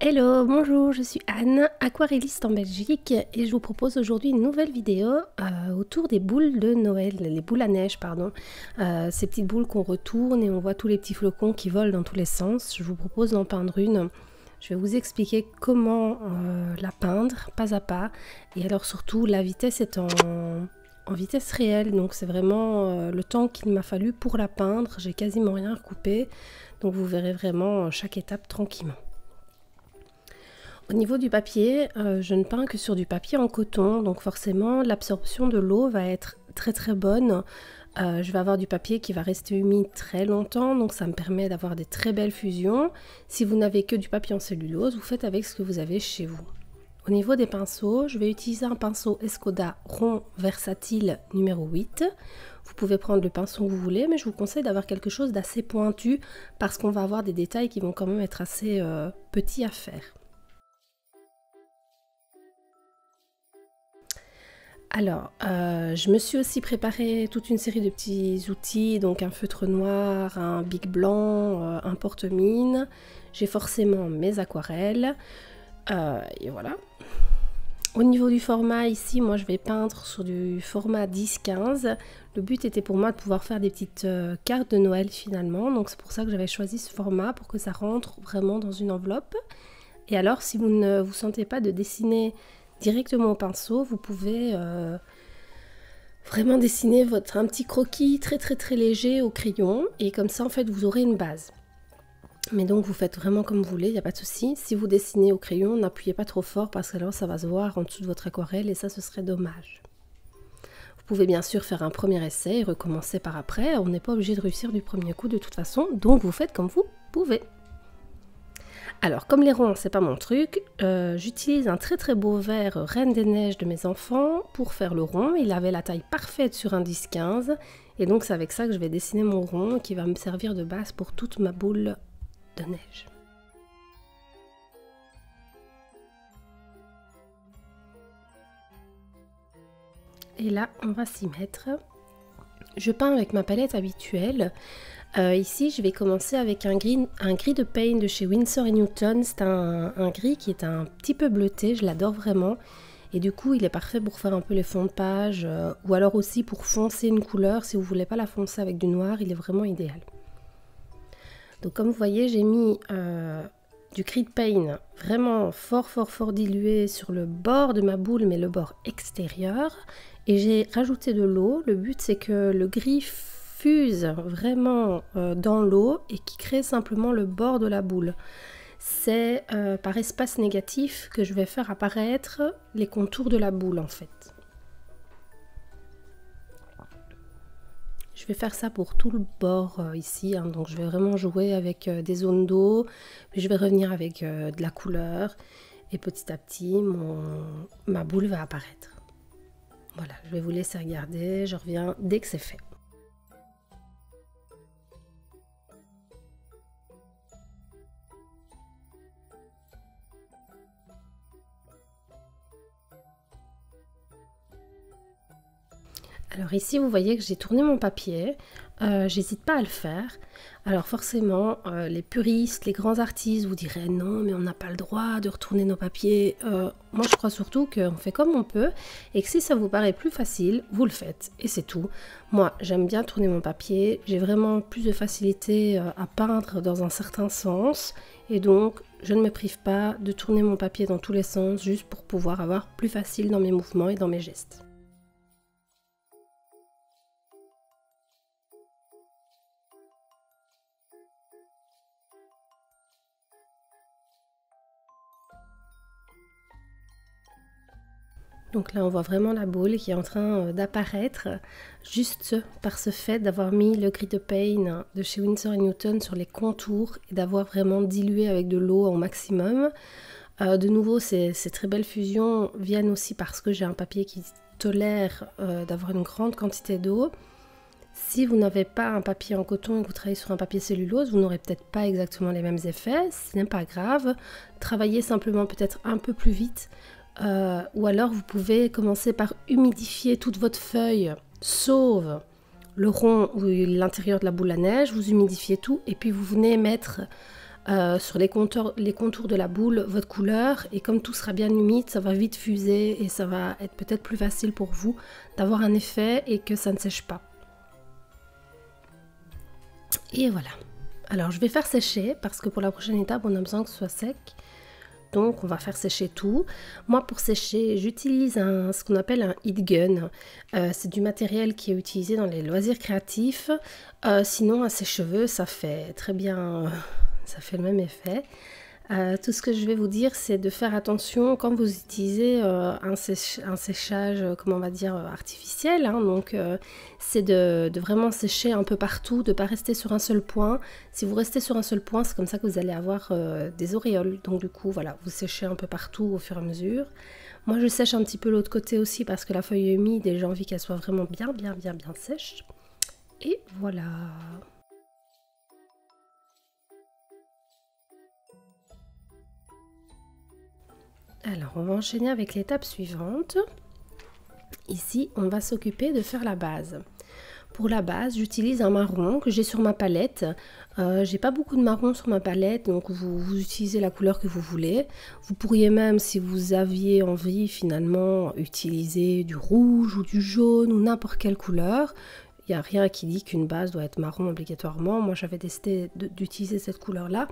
Hello, bonjour, je suis Anne, aquarelliste en Belgique et je vous propose aujourd'hui une nouvelle vidéo autour des boules de Noël, les boules à neige pardon, ces petites boules qu'on retourne et on voit tous les petits flocons qui volent dans tous les sens. Je vous propose d'en peindre une. Je vais vous expliquer comment la peindre pas à pas et alors surtout la vitesse est en vitesse réelle, donc c'est vraiment le temps qu'il m'a fallu pour la peindre. J'ai quasiment rien recoupé, donc vous verrez vraiment chaque étape tranquillement. Au niveau du papier, je ne peins que sur du papier en coton, donc forcément l'absorption de l'eau va être très bonne. Je vais avoir du papier qui va rester humide très longtemps, donc ça me permet d'avoir des très belles fusions. Si vous n'avez que du papier en cellulose, vous faites avec ce que vous avez chez vous. Au niveau des pinceaux, je vais utiliser un pinceau Escoda rond versatile numéro 8. Vous pouvez prendre le pinceau que vous voulez, mais je vous conseille d'avoir quelque chose d'assez pointu parce qu'on va avoir des détails qui vont quand même être assez petits à faire. Alors, je me suis aussi préparé toute une série de petits outils, donc un feutre noir, un bic blanc, un porte-mine. J'ai forcément mes aquarelles, et voilà. Au niveau du format, ici, moi je vais peindre sur du format 10-15. Le but était pour moi de pouvoir faire des petites cartes de Noël finalement, donc c'est pour ça que j'avais choisi ce format, pour que ça rentre vraiment dans une enveloppe. Et alors, si vous ne vous sentez pas de dessiner directement au pinceau, vous pouvez vraiment dessiner un petit croquis très léger au crayon et comme ça en fait vous aurez une base. Mais donc vous faites vraiment comme vous voulez, il n'y a pas de souci. Si vous dessinez au crayon, n'appuyez pas trop fort parce que alors ça va se voir en dessous de votre aquarelle et ça ce serait dommage. Vous pouvez bien sûr faire un premier essai et recommencer par après, on n'est pas obligé de réussir du premier coup de toute façon, donc vous faites comme vous pouvez. Alors, comme les ronds, c'est pas mon truc, j'utilise un très beau vert Reine des Neiges de mes enfants pour faire le rond. Il avait la taille parfaite sur un 10-15 et donc c'est avec ça que je vais dessiner mon rond qui va me servir de base pour toute ma boule de neige. Et là, on va s'y mettre. Je peins avec ma palette habituelle. Ici, je vais commencer avec un gris de Paint de chez Winsor & Newton. C'est un gris qui est un petit peu bleuté, je l'adore vraiment. Et du coup, il est parfait pour faire un peu les fonds de page ou alors aussi pour foncer une couleur. Si vous ne voulez pas la foncer avec du noir, il est vraiment idéal. Donc comme vous voyez, j'ai mis du gris de Paint vraiment fort dilué sur le bord de ma boule, mais le bord extérieur. Et j'ai rajouté de l'eau. Le but, c'est que le gris fuse vraiment dans l'eau et qui crée simplement le bord de la boule. C'est par espace négatif que je vais faire apparaître les contours de la boule en fait. Je vais faire ça pour tout le bord ici, hein, donc je vais vraiment jouer avec des zones d'eau, puis je vais revenir avec de la couleur et petit à petit ma boule va apparaître. Voilà, je vais vous laisser regarder, je reviens dès que c'est fait. Alors ici vous voyez que j'ai tourné mon papier, j'hésite pas à le faire. Alors forcément les puristes, les grands artistes vous diraient non mais on n'a pas le droit de retourner nos papiers. Moi je crois surtout qu'on fait comme on peut et que si ça vous paraît plus facile, vous le faites et c'est tout. Moi j'aime bien tourner mon papier, j'ai vraiment plus de facilité à peindre dans un certain sens et donc je ne me prive pas de tourner mon papier dans tous les sens juste pour pouvoir avoir plus facile dans mes mouvements et dans mes gestes. Donc là on voit vraiment la boule qui est en train d'apparaître juste par ce fait d'avoir mis le gris de Paint de chez Winsor & Newton sur les contours et d'avoir vraiment dilué avec de l'eau au maximum. De nouveau ces très belles fusions viennent aussi parce que j'ai un papier qui tolère d'avoir une grande quantité d'eau. Si vous n'avez pas un papier en coton et que vous travaillez sur un papier cellulose, vous n'aurez peut-être pas exactement les mêmes effets, ce n'est pas grave. Travaillez simplement peut-être un peu plus vite. Ou alors vous pouvez commencer par humidifier toute votre feuille, sauf le rond ou l'intérieur de la boule à neige, vous humidifiez tout et puis vous venez mettre sur les contours de la boule votre couleur, et comme tout sera bien humide, ça va vite fuser et ça va être peut-être plus facile pour vous d'avoir un effet et que ça ne sèche pas. Et voilà. Alors je vais faire sécher parce que pour la prochaine étape on a besoin que ce soit sec. Donc on va faire sécher tout. Moi pour sécher j'utilise ce qu'on appelle un heat gun. C'est du matériel qui est utilisé dans les loisirs créatifs. Sinon à sèche-cheveux ça fait très bien, ça fait le même effet. Tout ce que je vais vous dire, c'est de faire attention quand vous utilisez un séchage, comment on va dire, artificiel. Hein, donc, c'est de vraiment sécher un peu partout, de ne pas rester sur un seul point. Si vous restez sur un seul point, c'est comme ça que vous allez avoir des auréoles. Donc, du coup, voilà, vous séchez un peu partout au fur et à mesure. Moi, je sèche un petit peu l'autre côté aussi parce que la feuille est humide et j'ai envie qu'elle soit vraiment bien sèche. Et voilà. Alors, on va enchaîner avec l'étape suivante. Ici, on va s'occuper de faire la base. Pour la base, j'utilise un marron que j'ai sur ma palette. J'ai pas beaucoup de marron sur ma palette, donc vous utilisez la couleur que vous voulez. Vous pourriez même, si vous aviez envie, finalement, utiliser du rouge ou du jaune ou n'importe quelle couleur. Il n'y a rien qui dit qu'une base doit être marron obligatoirement. Moi, j'avais décidé d'utiliser cette couleur-là.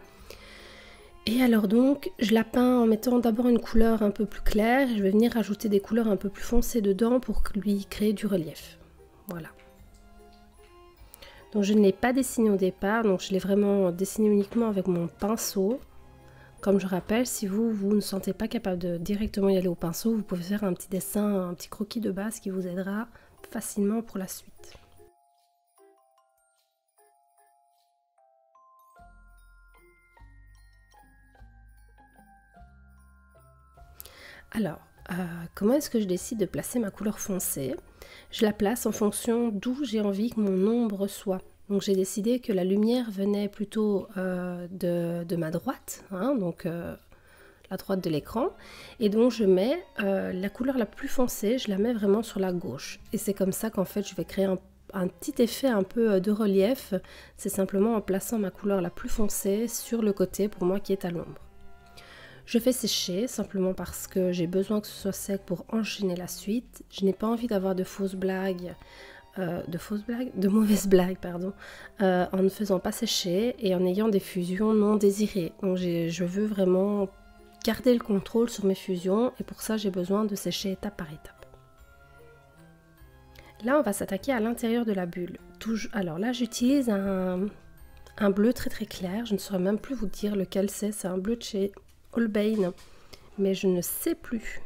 Et alors donc, je la peins en mettant d'abord une couleur un peu plus claire. Je vais venir ajouter des couleurs un peu plus foncées dedans pour lui créer du relief. Voilà. Donc je ne l'ai pas dessiné au départ, donc je l'ai vraiment dessiné uniquement avec mon pinceau. Comme je rappelle, si vous ne sentez pas capable de directement y aller au pinceau, vous pouvez faire un petit dessin, un petit croquis de base qui vous aidera facilement pour la suite. Alors, comment est-ce que je décide de placer ma couleur foncée? Je la place en fonction d'où j'ai envie que mon ombre soit. Donc j'ai décidé que la lumière venait plutôt de ma droite, hein, donc la droite de l'écran. Et donc je mets la couleur la plus foncée, je la mets vraiment sur la gauche. Et c'est comme ça qu'en fait je vais créer un petit effet un peu de relief. C'est simplement en plaçant ma couleur la plus foncée sur le côté pour moi qui est à l'ombre. Je fais sécher simplement parce que j'ai besoin que ce soit sec pour enchaîner la suite. Je n'ai pas envie d'avoir de fausses blagues, de mauvaises blagues, pardon, en ne faisant pas sécher et en ayant des fusions non désirées. Donc je veux vraiment garder le contrôle sur mes fusions et pour ça j'ai besoin de sécher étape par étape. Là on va s'attaquer à l'intérieur de la bulle. Alors là j'utilise un bleu très clair, je ne saurais même plus vous dire lequel c'est un bleu de chez Holbein, mais je ne sais plus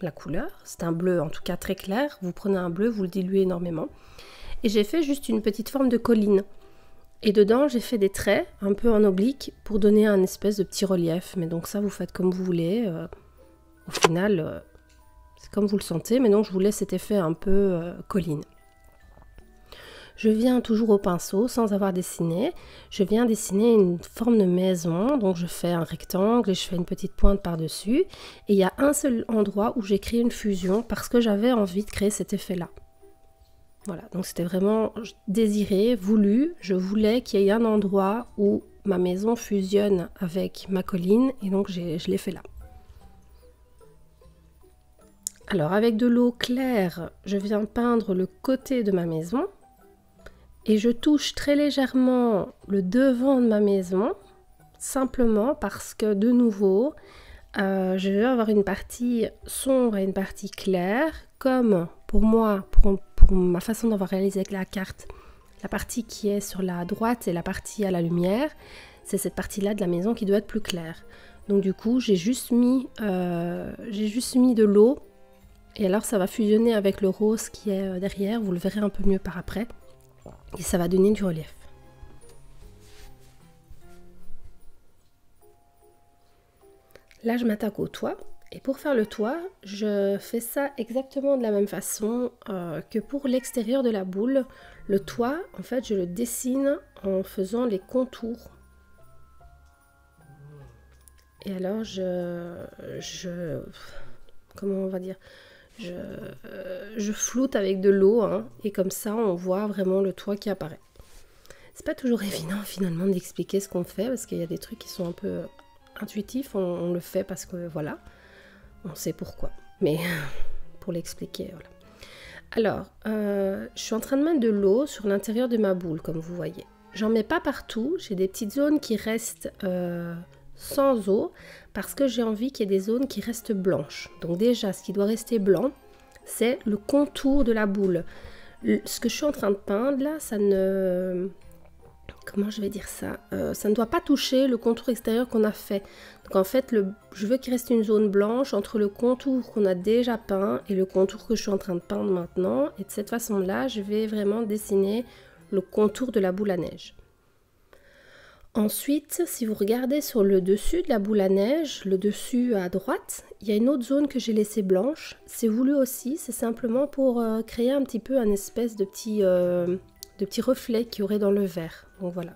la couleur. C'est un bleu en tout cas très clair. Vous prenez un bleu, vous le diluez énormément. Et j'ai fait juste une petite forme de colline. Et dedans, j'ai fait des traits un peu en oblique pour donner un espèce de petit relief. Mais donc ça, vous faites comme vous voulez. Au final, c'est comme vous le sentez. Mais donc, je vous laisse cet effet un peu colline. Je viens toujours au pinceau sans avoir dessiné. Je viens dessiner une forme de maison. Donc je fais un rectangle et je fais une petite pointe par-dessus. Et il y a un seul endroit où j'ai créé une fusion parce que j'avais envie de créer cet effet-là. Voilà, donc c'était vraiment désiré, voulu. Je voulais qu'il y ait un endroit où ma maison fusionne avec ma colline. Et donc je l'ai fait là. Alors avec de l'eau claire, je viens peindre le côté de ma maison. Et je touche très légèrement le devant de ma maison, simplement parce que de nouveau, je vais avoir une partie sombre et une partie claire, comme pour moi, pour ma façon d'avoir réalisé avec la carte, la partie qui est sur la droite et la partie à la lumière, c'est cette partie-là de la maison qui doit être plus claire. Donc du coup, j'ai juste mis de l'eau, et alors ça va fusionner avec le rose qui est derrière, vous le verrez un peu mieux par après. Et ça va donner du relief. Là, je m'attaque au toit. Et pour faire le toit, je fais ça exactement de la même façon que pour l'extérieur de la boule. Le toit, en fait, je le dessine en faisant les contours. Et alors, comment on va dire, je floute avec de l'eau, hein, et comme ça on voit vraiment le toit qui apparaît. C'est pas toujours évident finalement d'expliquer ce qu'on fait parce qu'il y a des trucs qui sont un peu intuitifs, on le fait parce que voilà, on sait pourquoi. Mais pour l'expliquer, voilà. Alors, je suis en train de mettre de l'eau sur l'intérieur de ma boule, comme vous voyez. J'en mets pas partout, j'ai des petites zones qui restent sans eau, parce que j'ai envie qu'il y ait des zones qui restent blanches. Donc déjà, ce qui doit rester blanc, c'est le contour de la boule. Ce que je suis en train de peindre, là, ça ne... Comment je vais dire ça, ça ne doit pas toucher le contour extérieur qu'on a fait. Donc en fait, je veux qu'il reste une zone blanche entre le contour qu'on a déjà peint et le contour que je suis en train de peindre maintenant. Et de cette façon-là, je vais vraiment dessiner le contour de la boule à neige. Ensuite, si vous regardez sur le dessus de la boule à neige, le dessus à droite, il y a une autre zone que j'ai laissée blanche. C'est voulu aussi, c'est simplement pour créer un petit peu un espèce de petits reflets qu'il y aurait dans le verre. Donc voilà.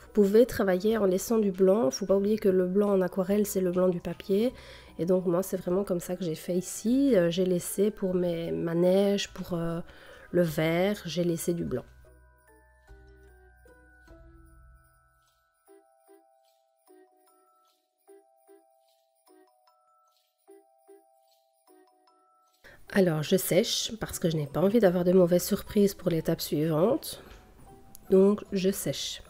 Vous pouvez travailler en laissant du blanc. Il ne faut pas oublier que le blanc en aquarelle, c'est le blanc du papier. Et donc moi, c'est vraiment comme ça que j'ai fait ici. J'ai laissé pour ma neige, pour le vert, j'ai laissé du blanc. Alors, je sèche parce que je n'ai pas envie d'avoir de mauvaises surprises pour l'étape suivante. Donc, je sèche.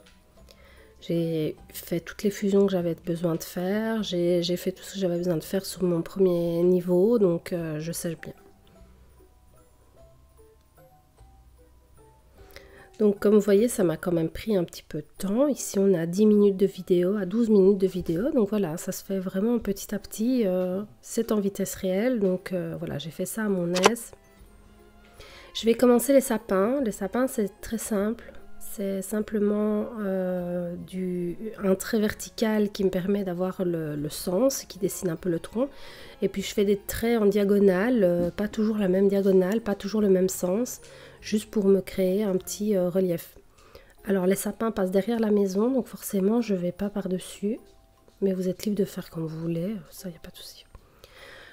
J'ai fait toutes les fusions que j'avais besoin de faire. J'ai fait tout ce que j'avais besoin de faire sur mon premier niveau. Donc, je sèche bien. Donc, comme vous voyez, ça m'a quand même pris un petit peu de temps. Ici, on a 10 minutes de vidéo à 12 minutes de vidéo. Donc, voilà, ça se fait vraiment petit à petit. C'est en vitesse réelle. Donc, voilà, j'ai fait ça à mon aise. Je vais commencer les sapins. Les sapins, c'est très simple. C'est simplement un trait vertical qui me permet d'avoir le sens, qui dessine un peu le tronc. Et puis je fais des traits en diagonale, pas toujours la même diagonale, pas toujours le même sens, juste pour me créer un petit relief. Alors les sapins passent derrière la maison, donc forcément je ne vais pas par-dessus. Mais vous êtes libre de faire comme vous voulez, ça, il n'y a pas de souci.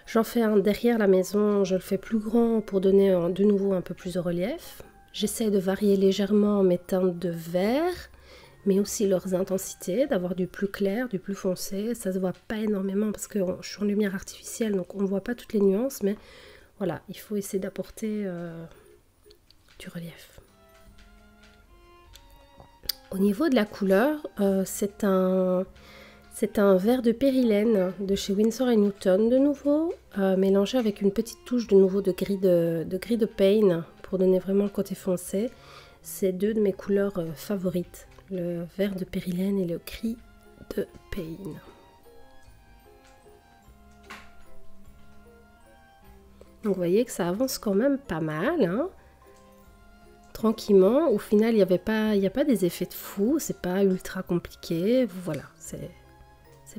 J'en fais un derrière la maison, je le fais plus grand pour donner de nouveau un peu plus de relief. J'essaie de varier légèrement mes teintes de vert, mais aussi leurs intensités, d'avoir du plus clair, du plus foncé. Ça se voit pas énormément parce que je suis en lumière artificielle, donc on ne voit pas toutes les nuances, mais voilà, il faut essayer d'apporter du relief. Au niveau de la couleur, c'est un vert de périlène de chez Winsor & Newton de nouveau, mélangé avec une petite touche de nouveau de gris de Pain pour donner vraiment le côté foncé. C'est deux de mes couleurs favorites, le vert de périlène et le gris de Pain. Donc vous voyez que ça avance quand même pas mal, hein. Tranquillement. Au final, il n'y a pas des effets de fou, c'est pas ultra compliqué. Voilà, c'est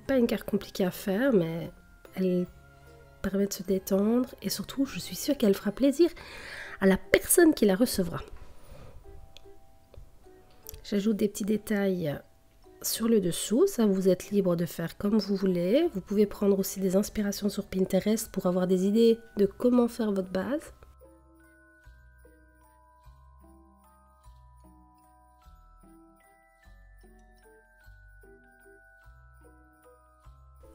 pas une carte compliquée à faire, mais elle permet de se détendre et surtout, je suis sûre qu'elle fera plaisir à la personne qui la recevra. J'ajoute des petits détails sur le dessous, ça vous êtes libre de faire comme vous voulez. Vous pouvez prendre aussi des inspirations sur Pinterest pour avoir des idées de comment faire votre base.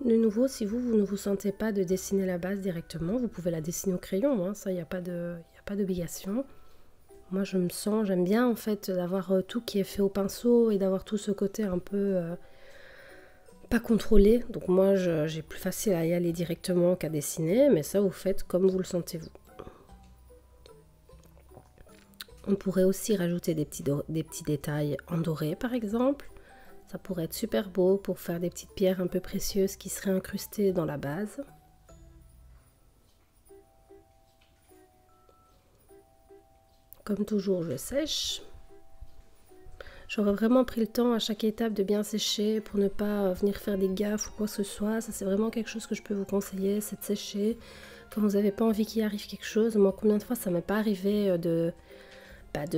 De nouveau, si vous ne vous sentez pas de dessiner la base directement, vous pouvez la dessiner au crayon, hein, ça, il n'y a pas d'obligation. Moi, j'aime bien en fait d'avoir tout qui est fait au pinceau et d'avoir tout ce côté un peu pas contrôlé. Donc moi, j'ai plus facile à y aller directement qu'à dessiner, mais ça, vous faites comme vous le sentez vous. On pourrait aussi rajouter des petits détails en doré, par exemple. Ça pourrait être super beau pour faire des petites pierres un peu précieuses qui seraient incrustées dans la base. Comme toujours, je sèche. J'aurais vraiment pris le temps à chaque étape de bien sécher pour ne pas venir faire des gaffes ou quoi que ce soit. Ça, c'est vraiment quelque chose que je peux vous conseiller, c'est de sécher quand vous n'avez pas envie qu'il arrive quelque chose. Moi, combien de fois ça m'est pas arrivé de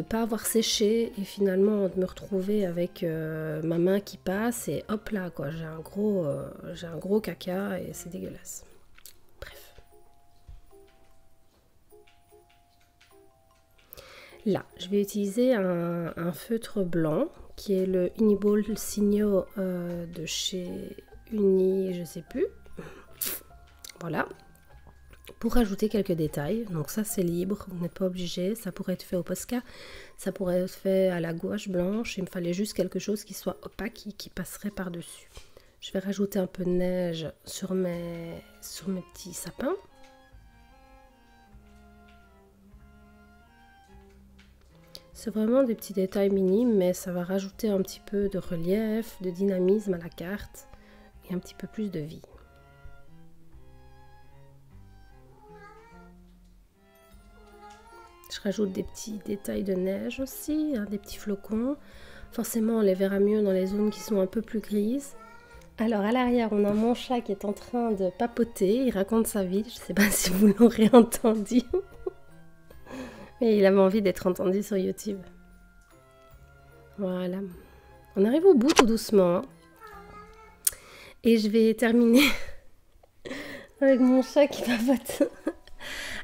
pas avoir séché et finalement de me retrouver avec ma main qui passe et hop là quoi, j'ai un gros caca et c'est dégueulasse. Bref. Là, je vais utiliser un feutre blanc qui est le Uniball Signo de chez Uni, je sais plus. Voilà. Pour rajouter quelques détails, donc ça c'est libre, vous n'êtes pas obligé, ça pourrait être fait au Posca, ça pourrait être fait à la gouache blanche, il me fallait juste quelque chose qui soit opaque et qui passerait par-dessus. Je vais rajouter un peu de neige sur mes petits sapins. C'est vraiment des petits détails minimes, mais ça va rajouter un petit peu de relief, de dynamisme à la carte et un petit peu plus de vie. Je rajoute des petits détails de neige aussi, hein, des petits flocons. Forcément, on les verra mieux dans les zones qui sont un peu plus grises. Alors, à l'arrière, on a mon chat qui est en train de papoter. Il raconte sa vie. Je ne sais pas si vous l'aurez entendu. Mais il avait envie d'être entendu sur YouTube. Voilà. On arrive au bout tout doucement. Hein. Et je vais terminer avec mon chat qui papote.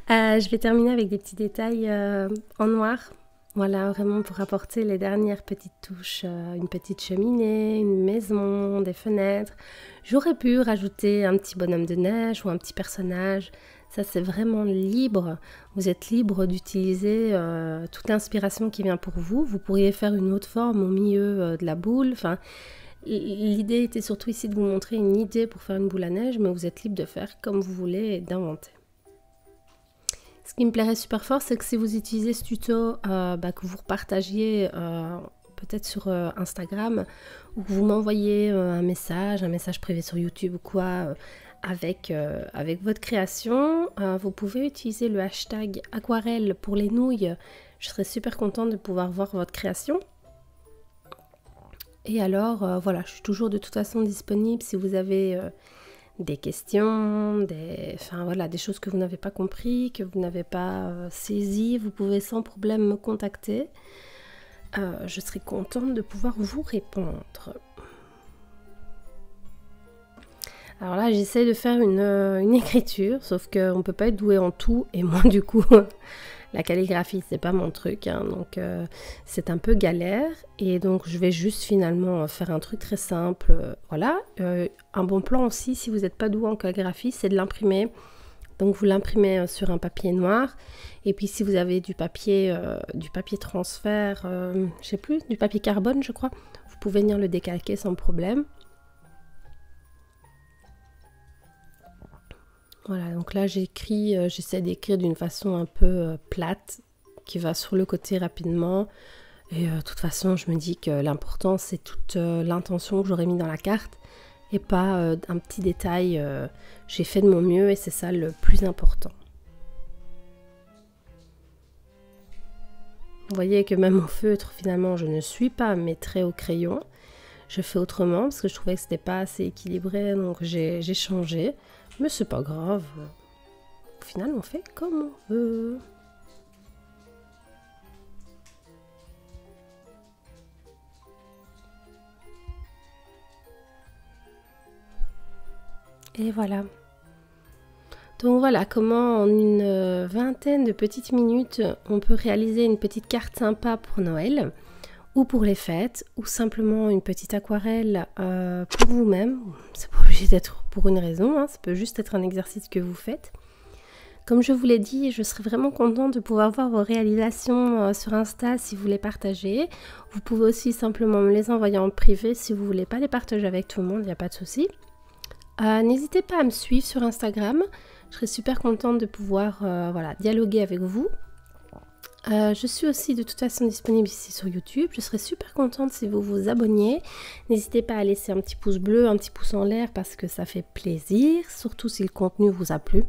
Je vais terminer avec des petits détails en noir. Voilà, vraiment pour apporter les dernières petites touches. Une petite cheminée, une maison, des fenêtres. J'aurais pu rajouter un petit bonhomme de neige ou un petit personnage. Ça, c'est vraiment libre. Vous êtes libre d'utiliser toute l'inspiration qui vient pour vous. Vous pourriez faire une autre forme au milieu de la boule. Enfin, l'idée était surtout ici de vous montrer une idée pour faire une boule à neige, mais vous êtes libre de faire comme vous voulez et d'inventer. Ce qui me plairait super fort, c'est que si vous utilisez ce tuto, que vous repartagiez peut-être sur Instagram, ou que vous m'envoyez un message privé sur YouTube ou quoi, avec votre création. Vous pouvez utiliser le hashtag aquarelle pour les nouilles. Je serais super contente de pouvoir voir votre création. Et alors, voilà, je suis toujours de toute façon disponible si vous avez des questions, des choses que vous n'avez pas compris, que vous n'avez pas saisi. Vous pouvez sans problème me contacter. Je serai contente de pouvoir vous répondre. Alors là, j'essaie de faire une écriture, sauf qu'on ne peut pas être doué en tout, et moi du coup, la calligraphie, c'est pas mon truc, hein, donc c'est un peu galère, et donc je vais juste finalement faire un truc très simple, voilà. Un bon plan aussi, si vous n'êtes pas doué en calligraphie, c'est de l'imprimer, donc vous l'imprimez sur un papier noir, et puis si vous avez du papier transfert, je sais plus, du papier carbone je crois, vous pouvez venir le décalquer sans problème. Voilà, donc là j'essaie d'écrire d'une façon un peu plate, qui va sur le côté rapidement. Et de toute façon, je me dis que l'important, c'est toute l'intention que j'aurais mis dans la carte, et pas un petit détail. J'ai fait de mon mieux, et c'est ça le plus important. Vous voyez que même au feutre, finalement, je ne suis pas mes traits au crayon. Je fais autrement, parce que je trouvais que c'était pas assez équilibré, donc j'ai changé. Mais c'est pas grave. Au final, on fait comme on veut. Et voilà. Donc voilà comment en une vingtaine de petites minutes, on peut réaliser une petite carte sympa pour Noël, ou pour les fêtes, ou simplement une petite aquarelle pour vous-même. C'est pas obligé d'être pour une raison, hein, ça peut juste être un exercice que vous faites. Comme je vous l'ai dit, je serais vraiment contente de pouvoir voir vos réalisations sur Insta si vous les partagez. Vous pouvez aussi simplement me les envoyer en privé si vous voulez pas les partager avec tout le monde, il n'y a pas de souci. N'hésitez pas à me suivre sur Instagram, je serais super contente de pouvoir dialoguer avec vous. Je suis aussi de toute façon disponible ici sur YouTube. Je serais super contente si vous vous abonniez. N'hésitez pas à laisser un petit pouce bleu, un petit pouce en l'air, parce que ça fait plaisir, surtout si le contenu vous a plu.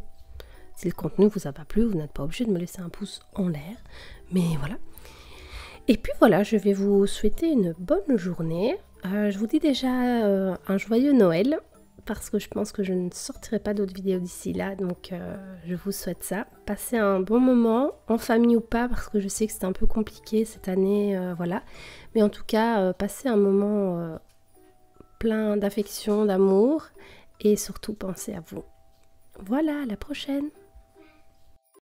Si le contenu vous a pas plu, vous n'êtes pas obligé de me laisser un pouce en l'air. Mais voilà. Et puis voilà, je vais vous souhaiter une bonne journée. Je vous dis déjà un joyeux Noël, parce que je pense que je ne sortirai pas d'autres vidéos d'ici là, donc je vous souhaite ça. Passez un bon moment, en famille ou pas, parce que je sais que c'est un peu compliqué cette année, voilà. Mais en tout cas, passez un moment plein d'affection, d'amour, et surtout pensez à vous. Voilà, à la prochaine!